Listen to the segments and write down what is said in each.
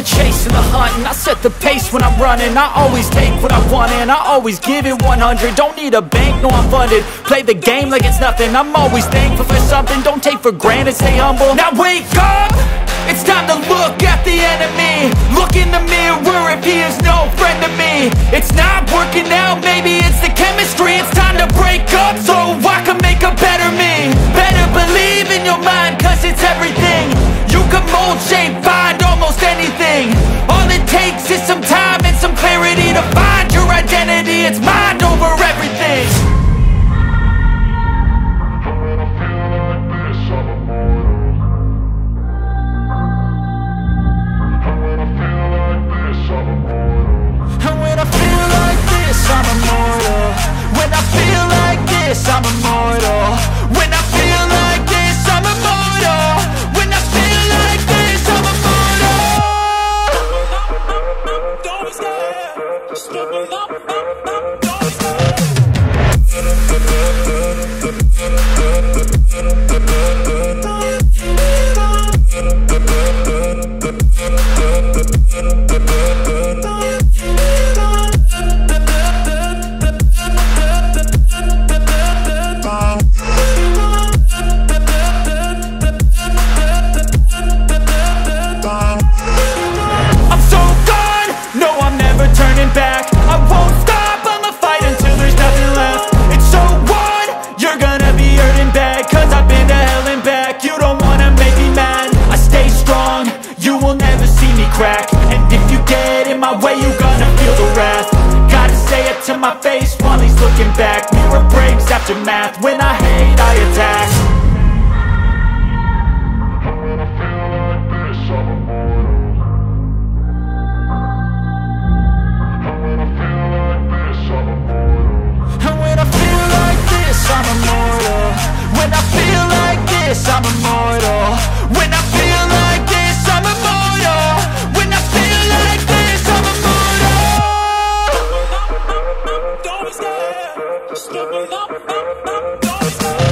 chasing the hunt, and I set the pace when I'm running. I always take what I want and I always give it 100. Don't need a bank, no I'm funded. Play the game like it's nothing. I'm always thankful for something. Don't take for granted, stay humble. Now wake up! It's time to look at the enemy. Look in the mirror if he is no friend to me. It's not working out, maybe it's the chemistry. It's time to break up so I can make a better me. Better believe in your mind, cause it's everything. You can mold, shape, find almost anything. All it takes is some time and some clarity to find your identity. It's mind over everything. I'm immortal. When I feel like this, I'm immortal. When I feel like this, I'm immortal. When I feel like this, I'm immortal. Don't stare, just looking up, don't stare. Back. I won't stop, I'ma fight until there's nothing left. It's so on, you're gonna be hurting bad, cause I've been to hell and back. You don't wanna make me mad, I stay strong, you will never see me crack. And if you get in my way, you gonna feel the wrath. Gotta say it to my face while he's looking back. Mirror breaks after math, when I hate I attack. I'm immortal. When I feel like this, I'm immortal. When I feel like this, I'm immortal. When I feel like this, I'm immortal. Don't stare, just looking up, don't stare.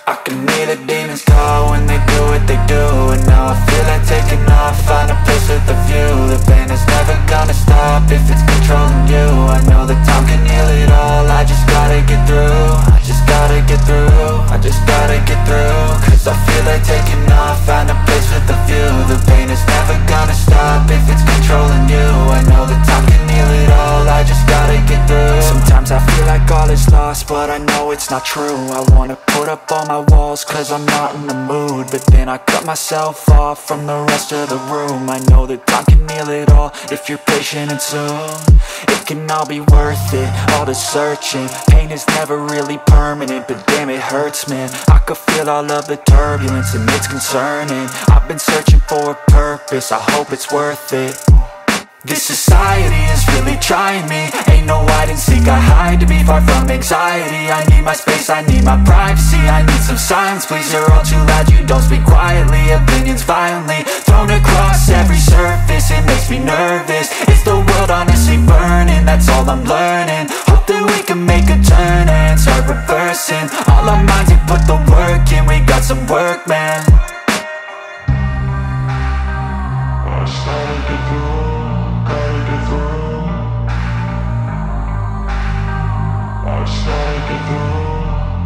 I can hear the demons call when they do what they do. And now I feel like taking off, find a place with a view. The pain is never gonna stop if it's controlling you. I know that time can heal it all, I just gotta get through. I just gotta get through, I just gotta get through. Cause I feel like taking off, find a place with a view. The pain is never gonna stop if it's controlling you. I know that time can heal it all, I just gotta get through. Sometimes I feel like all is lost, but I know it's not true. I wanna put up all my walls cause I'm not in the mood, but then I cut myself off from the rest of the room. I know that time can heal it all if you're patient, and soon it can all be worth it, all the searching. Pain is never really permanent, but damn it hurts, man. I could feel all of the turbulence and it's concerning. I've been searching for a purpose, I hope it's worth it. This society is really trying me. Ain't no hide and seek, I hide to be far from anxiety. I need my space, I need my privacy. I need some silence, please, you're all too loud. You don't speak quietly, opinions violently thrown across every surface. It makes me nervous, is the world honestly burning? That's all I'm learning. Hope that we can make a turn and start reversing all our minds and put the work in. We got some work, man. I started to do, gotta get through. I started to do,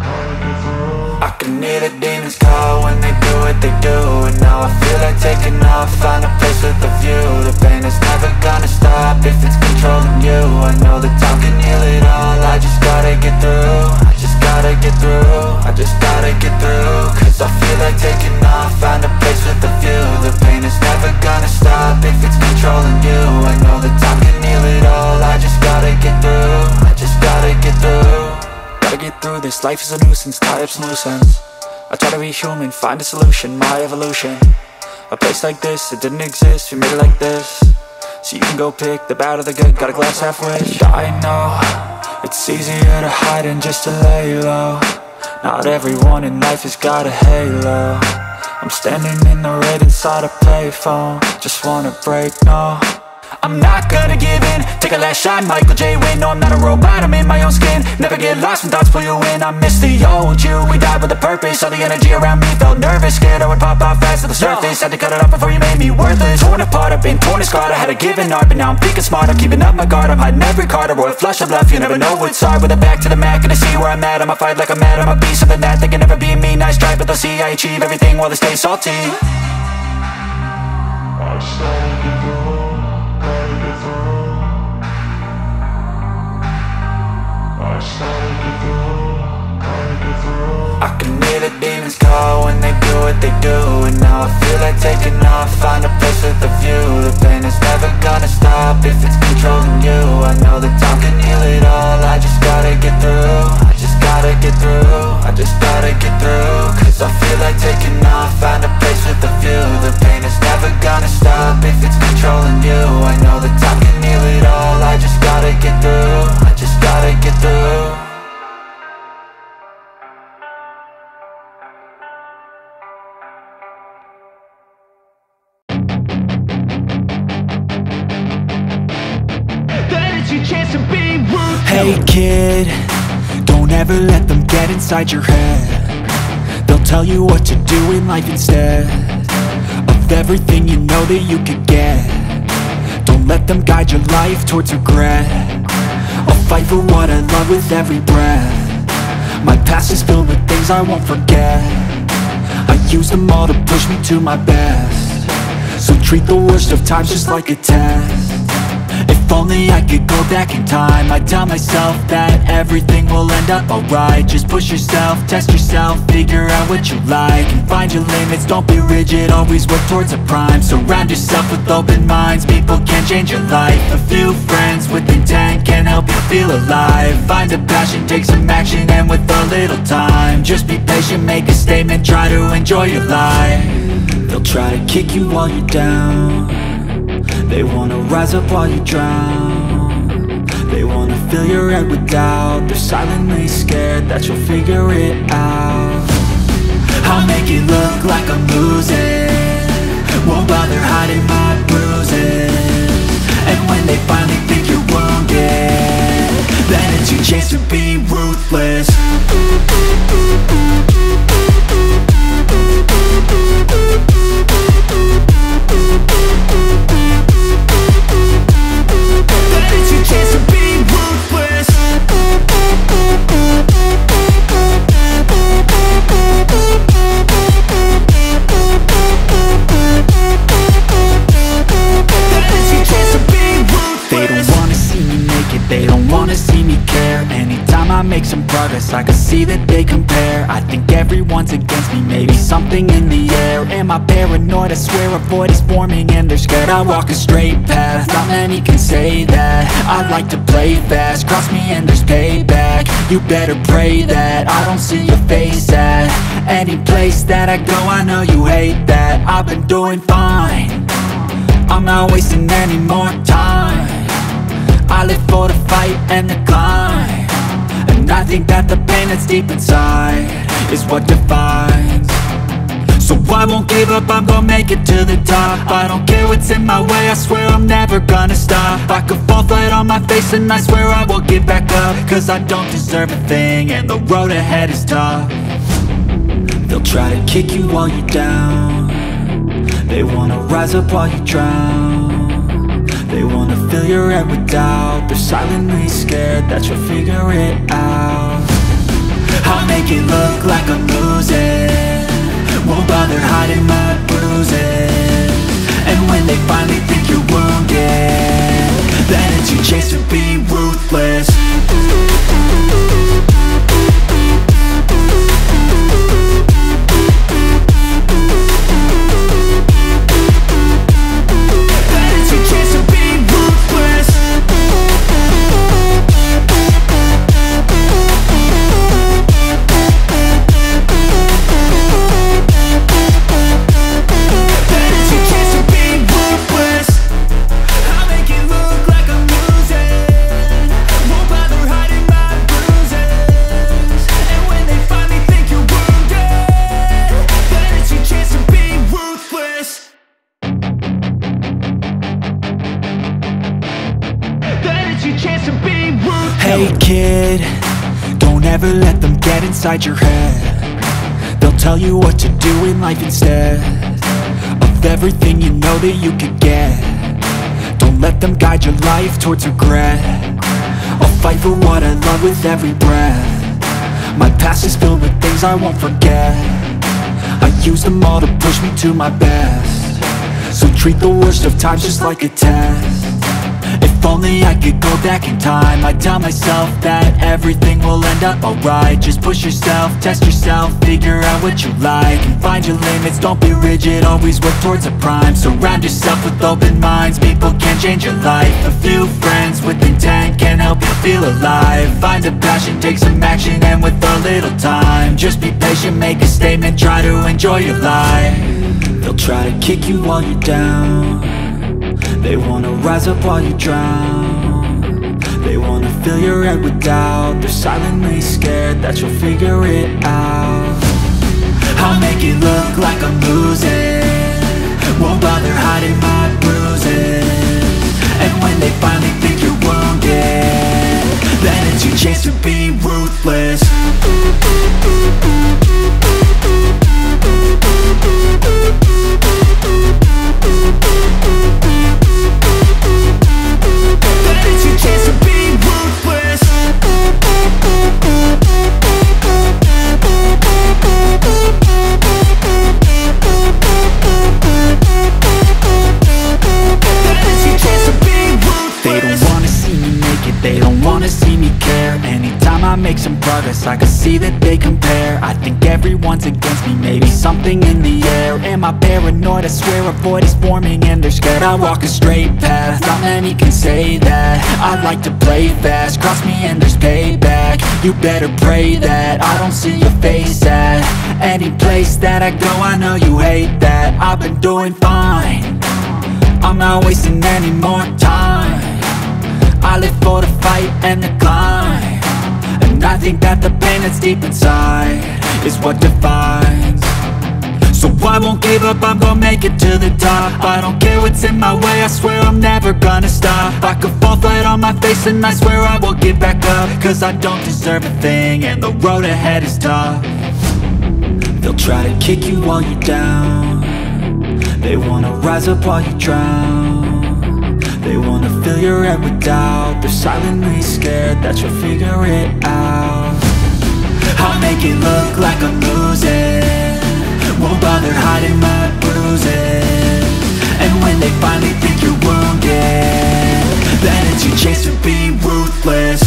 gotta get through. I can hear the demons call when they do what they do. And now I feel like taking off, find a place with a view. The pain is never gonna stop if it's controlling you. I know that time can heal it all, I just gotta get through. I just gotta get through, I just gotta get through. Cause I feel like taking off, find a place with a view. The pain is never gonna stop if it's controlling you. I know that time can heal it all, I just gotta get through. I just gotta get through. Gotta get through purpose, life is a nuisance, tie up some loose ends. I try to be human, find a solution, my evolution. A place like this, it didn't exist, we made it like this. So you can go pick the bad or the good, got a glass half wish. I know, it's easier to hide than just to lay low. Not everyone in life has got a halo. I'm standing in the red inside a payphone, just wanna break, no. I'm not gonna give in, take a last shot, Michael J. Win. No, I'm not a robot, I'm in my own skin. Never get lost when thoughts pull you in. I miss the old you, we died with a purpose. All the energy around me felt nervous, scared I would pop out fast to the surface. Had to cut it off before you made me worthless. Torn apart, I've been torn and scarred. I had a given art, but now I'm thinking smart. I'm keeping up my guard, I'm hiding every card. A royal flush of love, you never know what's hard. With a back to the mat, gonna see where I'm at. I'ma fight like I'm mad, I'ma be something that they can never be me. Nice try, but they'll see I achieve everything while they stay salty. I can hear the demons call when they do what they do. And now I feel like taking off, find a place with a view. The pain is never gonna stop if it's controlling you. I know that time can heal it all, I just gotta get through. I just gotta get through, I just gotta get through. Cause I feel like taking off, find a place with a view. The pain is never gonna stop if it's controlling you. I know that time can heal it all, I just gotta get through. I just gotta get through. Hey kid, don't ever let them get inside your head. They'll tell you what to do in life instead of everything you know that you could get. Don't let them guide your life towards regret. I'll fight for what I love with every breath. My past is filled with things I won't forget. I use them all to push me to my best. So treat the worst of times just like a test. If only I could go back in time, I'd tell myself that everything will end up alright. Just push yourself, test yourself, figure out what you like, and find your limits, don't be rigid, always work towards a prime. Surround yourself with open minds, people can change your life. A few friends with intent can help you feel alive. Find a passion, take some action, and with a little time, just be patient, make a statement, try to enjoy your life. They'll try to kick you while you're down, they wanna rise up while you drown. They wanna fill your head with doubt. They're silently scared that you'll figure it out. I'll make it look like I'm losing, won't bother hiding my bruises. And when they finally think you're wounded, then it's your chance to be ruthless. Chance to be ruthless. They don't wanna see me naked, they don't wanna see me care. Anytime I make some progress, I can see that they compare. I think everyone's against me, maybe something in the air. Am I paranoid? I swear a void is forming and they're scared I walk a straight path. Not many can say that. I like to play fast, cross me and there's payback. You better pray that I don't see your face at any place that I go. I know you hate that. I've been doing fine, I'm not wasting any more time. I live for the fight and the climb, and I think that the pain that's deep inside is what defines. So I won't give up, I'm gonna make it to the top. I don't care what's in my way, I swear I'm never gonna stop. I could fall flat on my face and I swear I will get back up. Cause I don't deserve a thing and the road ahead is tough. They'll try to kick you while you're down, they wanna rise up while you drown. They wanna fill your head with doubt. They're silently scared that you'll figure it out. I'll make it look like I'm losing, won't bother hiding my bruises. And when they finally think you're wounded, then it's your chance to be ruthless. Hey kid, don't ever let them get inside your head. They'll tell you what to do in life instead of everything you know that you could get. Don't let them guide your life towards regret. I'll fight for what I love with every breath. My past is filled with things I won't forget. I use them all to push me to my best. So treat the worst of times just like a test. If only I could go back in time, I'd tell myself that everything will end up alright. Just push yourself, test yourself, figure out what you like, and find your limits, don't be rigid, always work towards a prime. Surround yourself with open minds, people can change your life. A few friends with intent can help you feel alive. Find a passion, take some action, and with a little time, just be patient, make a statement, try to enjoy your life. They'll try to kick you while you're down. They wanna rise up while you drown. They wanna fill your head with doubt. They're silently scared that you'll figure it out. I'll make it look like I'm losing, won't bother hiding my bruises. And when they finally think you're wounded, then it's your chance to be ruthless. Make some progress, I can see that they compare. I think everyone's against me, maybe something in the air. Am I paranoid? I swear a void is forming and they're scared. I walk a straight path, not many can say that. I like to play fast, cross me and there's payback. You better pray that I don't see your face at any place that I go. I know you hate that. I've been doing fine, I'm not wasting any more time. I live for the fight and the climb. And I think that the pain that's deep inside is what defines. So I won't give up, I'm gonna make it to the top. I don't care what's in my way, I swear I'm never gonna stop. I could fall flat on my face and I swear I will get back up. Cause I don't deserve a thing and the road ahead is tough. They'll try to kick you while you're down. They wanna rise up while you drown. They wanna fill your head with doubt. They're silently scared that you'll figure it out. I'll make it look like I'm losing, won't bother hiding my bruises. And when they finally think you're wounded, then it's your chance to be ruthless.